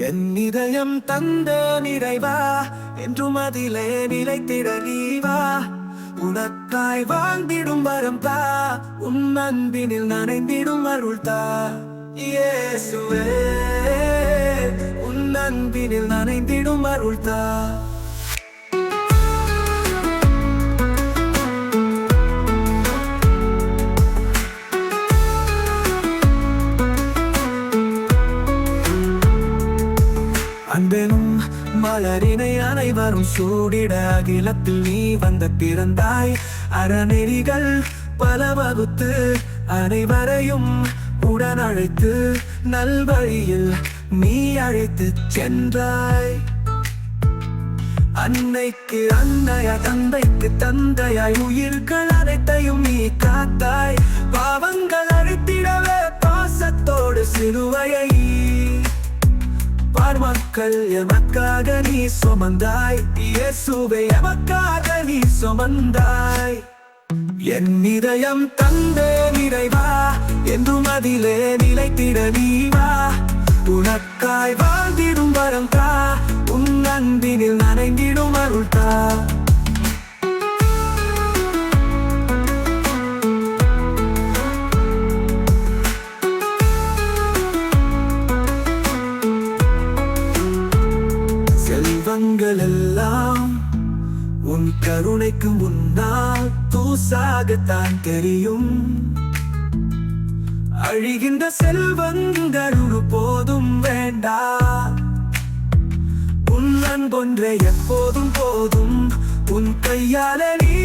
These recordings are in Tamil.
என் இதயம் தந்த நிறைவா என்றும் அதிலே நிலைத்திட நீவா. உனக்காய் வாழ்ந்திடும் வரம் தா, உன் அன்பினில் நனைந்திடும் அருள் தா. இயேசுவே, உன் அன்பினில் நனைந்திடும் அருள் தா. அன்பெனும் மலரினை அனைவரும் சூடிட அகிலத்தில் நீ வந்து பிறந்தாய். அறநெறிகள் பல வகுத்து அனைவரையும் உடன் அழைத்து நல்வழியில் நீ அழைத்து சென்றாய். அன்னைக்கு அன்னையாய், தந்தைக்கு தந்தையாய், உயிர்கள் அனைத்தையும் நீ காத்தாய். பாவங்கள் அழித்திடவே பாசத்தோடு சிலுவையை மக்கள் எமக்காக நீ சுமந்தாய். இயேசுவே, எமக்காக நீ சுமந்தாய். என் இதயம் தந்த நிறைவா என்றும் அதிலே நிலைத்திட நீவா. உனக்காய் வாழ்ந்திடும் வரம் தா, உன் அன்பினில் நனைந்திடும் அருள் தா. செல்வங்கள் எல்லாம் உன் கருணைக்கு முன்னால் தூசாகத்தான் தெரியும். அழிகின்ற செல்வங்கள் ஒரு போதும் வேண்டா. உன் அன்பொன்றே எப்போதும் போதும். உன் கையால நீ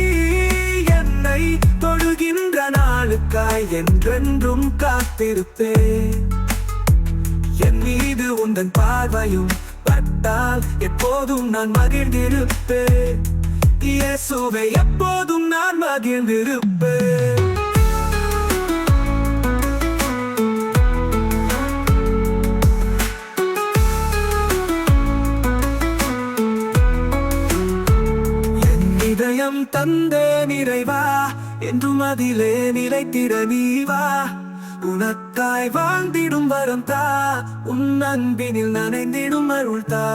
என்னை தொழுகின்ற நாளுக்காய் என்றென்றும் காத்திருப்பே. என் மீது உந்தன் பார்வையும் பட்டால் எப்போதும் நான் மகிழ்ந்திருப்பேன். இயேசுவே, எப்போதும் நான் மகிழ்ந்திருப்பேன். என் இதயம் தந்த நிறைவா என்றும் அதிலே நிலைத்திட நீவா. உனக்காய் வாழ்ந்திடும் வரம் தா, உன் அன்பினில் நனைந்திடும் அருள் தா.